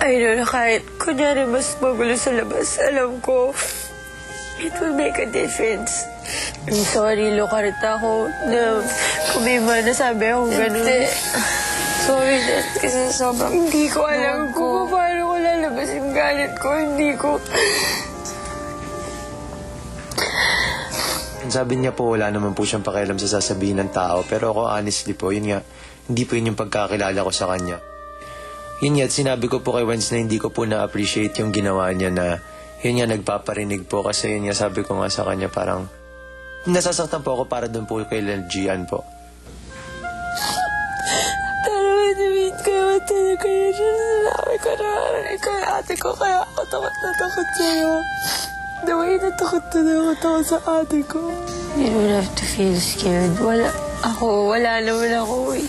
I know na kahit kunyari mas magulo sa labas, alam ko, it will make a difference. I'm sorry, Lucarita ako na kung may mga nasabi akong ganun. Hindi. Sorry, Dad, kasi sobrang... Hindi ko alam kung paano ko lalabas yung galit ko. Hindi ko... Sabi niya po, wala naman po siyang pakialam sa sasabihin ng tao. Pero ako, honestly po, yun nga, hindi po yun yung pagkakilala ko sa kanya. Yun nga, at sinabi ko po kay Wenz na hindi ko po na-appreciate yung ginawa niya na yun nga, nagpaparinig po. Kasi yun nga, sabi ko nga sa kanya, parang nasasaktan po ako para doon po kay Gian po. Talaga ko naman talaga yun. Sinabi ko na ikaw ate ko, kaya ako takot na takot sa'yo. Daway na takot ako sa ate ko. You don't have to feel scared. Wala naman ako eh.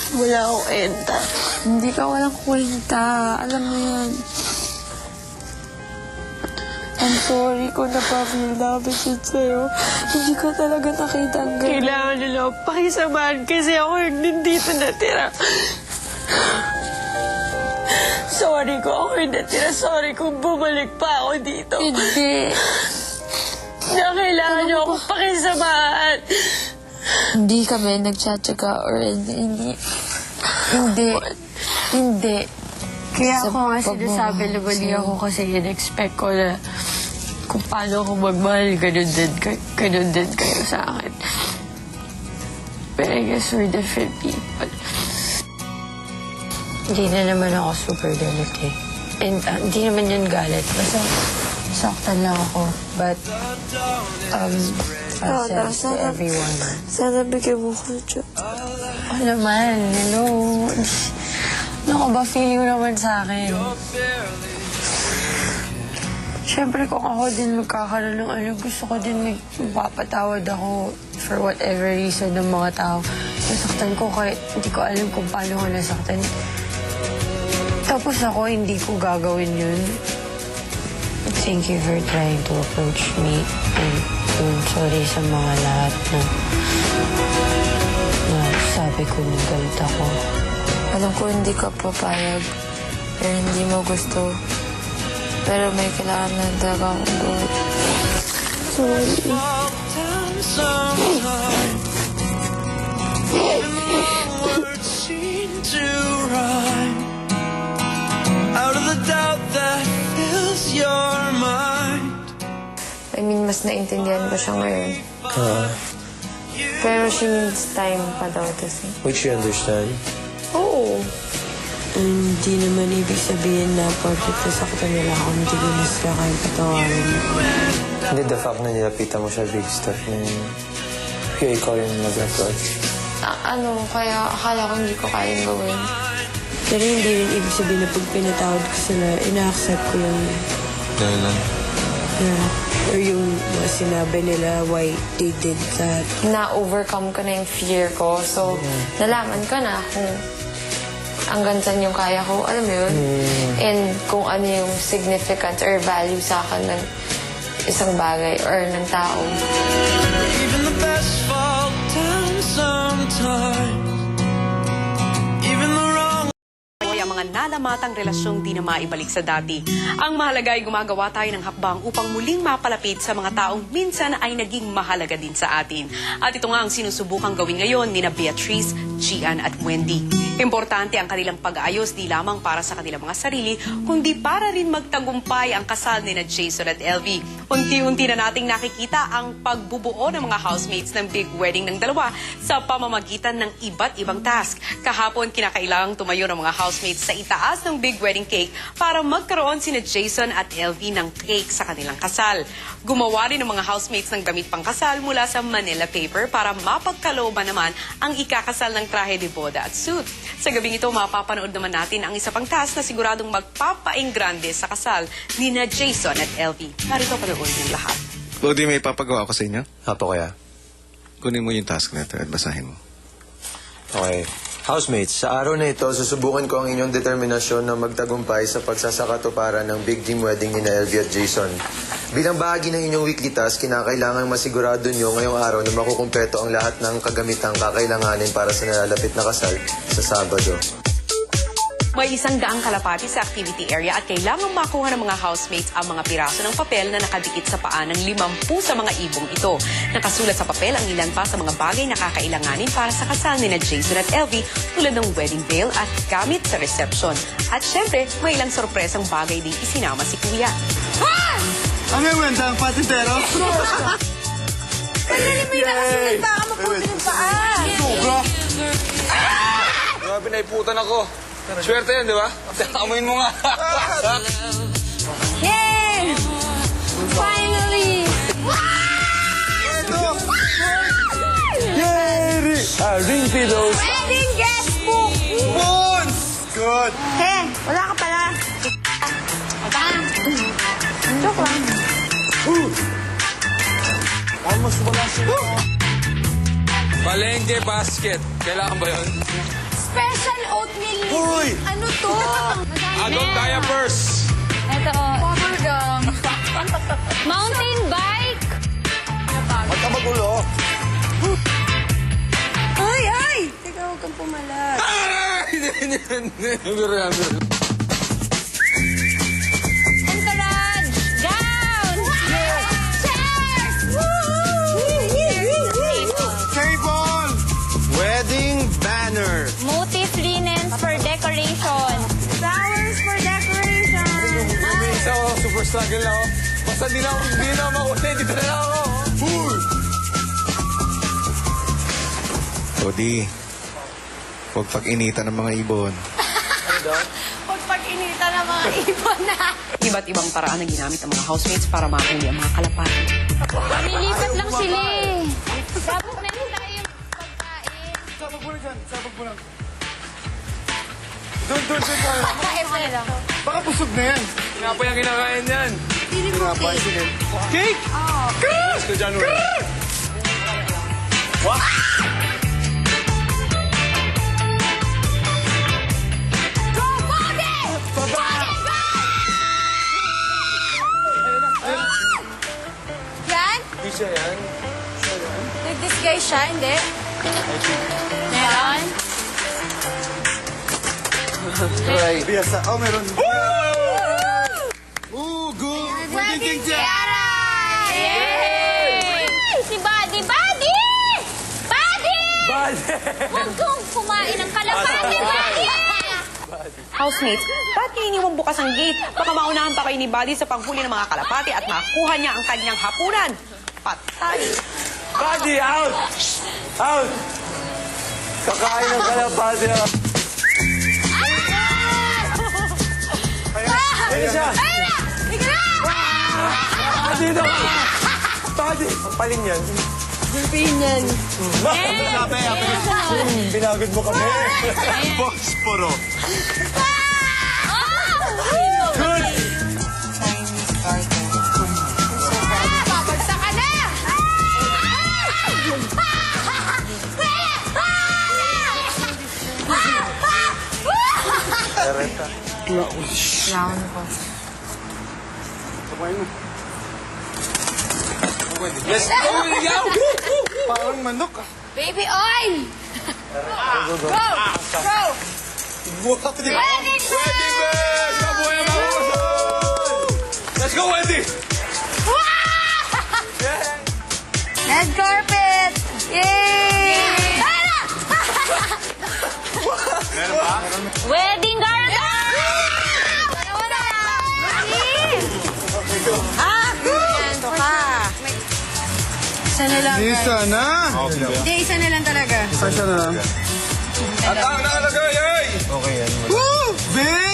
Wala akong kwenta. Hindi ka walang kwenta. Alam mo yan. I'm sorry kung napafeel namin yun sa'yo. Hindi ko talaga nakita ang ganyan. Kailangan nila ako pakisamahan kasi ako yung nandito natira. Sorry ko ako yung natira. Sorry kung bumalik pa ako dito. Hindi. Na kailangan niyo ako pakisamahan. Hindi kami nagtsatsaga or hindi. Hindi. Kaya Sa ako nga sinasabi na mali ako kasi in-expect ko na kung paano ako magmahal, ganun din kayo sa akin. But I guess we're different people. Hindi na naman ako super galit eh. And hindi naman yun galit. Basta saktan lang ako. But, I said to everyone. Sana bigyan mo ko dyan. Oh naman, hello. Ano ka ba feeling mo naman sa akin? Siyempre kung ako din magkakaroon ng gusto ko din magpapatawad ako for whatever reason ng mga tao. Nasaktan ko kahit hindi ko alam kung paano ko nasaktan. Tapos ako, hindi ko gagawin yun. Thank you for trying to approach me. And sorry sa mga lahat na sabi ko na galit ako. Alam ko hindi ka papayag. Pero hindi mo gusto. Pero may kailangan na talaga akong gawin. Sorry. I mean, mas naintindihan ko siya ngayon. Pero she needs time pa daw to say. Which you understand? Oo. Hindi naman ibig sabihin na porket nasaktan nila ako, hindi ko na sila kayo patawarin. Hindi, the fact na nilapitan mo siya big stuff na yun. Kaya ikaw yung nag-approach. Kaya akala ko hindi ko kayang gawin. Pero hindi rin ibig sabihin na pag pinatawad ko sila, ina-accept ko yung... Dahilan? Or yung mga sinabi nila why they did that. Na-overcome ko na yung fear ko. So, nalaman ko na kung hanggang saan yung kaya ko. Alam mo yun? And kung ano yung significance or value sa akin ng isang bagay or ng tao. Even the best fall down sometimes. Even the wrong ang mga nalamatang relasyong di na maibalik sa dati. Ang mahalaga ay gumagawa tayo ng hakbang upang muling mapalapit sa mga taong minsan ay naging mahalaga din sa atin. At ito nga ang sinusubukang gawin ngayon ni Beatrice, Gian at Wendy. Importante ang kanilang pag-aayos di lamang para sa kanilang mga sarili, kundi para rin magtagumpay ang kasal ni Jason at LV. Unti-unti na nating nakikita ang pagbubuo ng mga housemates ng big wedding ng dalawa sa pamamagitan ng iba't ibang task. Kahapon, kinakailangang tumayo ng mga housemates sa itaas ng big wedding cake para magkaroon sina Jason at LV ng cake sa kanilang kasal. Gumawa rin ng mga housemates ng damit pang kasal mula sa Manila paper para mapagkalooban naman ang ikakasal ng trahe de boda at suit. Sa gabing ito, mapapanood naman natin ang isa pang task na siguradong magpapainggrande sa kasal ni na Jason at LV. Narito panood yung lahat. Lodi, may papagawa ko sa inyo. Apo kaya? Kunin mo yung task na ito at basahin mo. Okay. Housemates, sa araw na ito, susubukan ko ang inyong determinasyon na magtagumpay sa pagsasakatuparan ng big dream wedding ni Elvie at Jason. Bilang bahagi ng inyong weekly task, kinakailangan masigurado nyo ngayong araw na makukumpleto ang lahat ng kagamitang kakailanganin para sa nalalapit na kasal sa Sabado. May 100 kalapati sa activity area at kailangang makuha ng mga housemates ang mga piraso ng papel na nakadikit sa paa ng 50 sa mga ibong ito. Nakasulat sa papel ang ilan pa sa mga bagay na kakailanganin para sa kasal ni na Jason at Elvie tulad ng wedding veil at gamit sa reception. At syempre, may ilang sorpresang bagay din isinama si Kuya. Ang wendang patintero? May nakasunod pa. Maputi ng paa. Sobra! Grabe, naiputan ako. Swerte yan, di ba? Amoyin mo nga. Yay! Finally! Ring pillows. Wedding guest book! Bones! Good! Hey, wala ka pala. Joke lang. Almost wala sila. Palengke basket. Kailangan ba yun? Special oatmeal. Uy! Ano to? Adult diapers. Ito. Bubblegum. Mountain bike. Huwag ka magulo. Ay, ay! Teka, huwag kang pumalag. Entourage! Gown! Chairs! Table! Wedding banner. Motif linens for decoration. Flowers for decoration. Isa ako, super struggle ako. Basta di na ako makulit. Dito na lang ako. Cody, huwag pag-initan ng mga ibon. Huwag pag-inita ng mga ibon na. Iba't ibang paraan na ginamit ng mga housemates para mahuli ang mga kalapati. Nilipat lang sila eh. Dapat na rin tayo yung pagkain. Sabag mo na dyan. Sabag mo lang. Doon ka. Pagkain na lang. Baka busog na yan. Pinapay ang kinakain yan. Pinapay, sige. Cake! Cake! Ito January. What? Yan? Hindi siya yan. Nag-disguise siya, hindi? Meron? Right. Biyasa. Oh, meron. Ooh, good. Magiging Tiara! Yay! Si Buddy! Buddy! Buddy! Huwag kong kumain ng kalapati, Buddy! Housemates, ba't niyo iniwang bukas ang gate? Baka maunahan pa kayo ni Buddy sa panghuli ng mga kalapati at makuha niya ang kanyang hapunan. Patay! Buddy, out! Out! Kakain ng kalapati. Ayun siya! Dito! Buddy! Ang palin yan. Pilipinian. Binagod mo kami. Boxporo. Good! Babagsak ka na! Let's go! Ikaw! Parang manok. Baby oil! Go! Go! Wedding Wedding Wedding bells! Mabuhay ang mga kasal! Let's go, Wendy! Red carpet! Yay! Wedding garland! Wala! Ito ka. Isa na lang. Isa na. Hindi, isa na lang talaga. Isa na lang. At ang nakalagay ay... Woo! Big!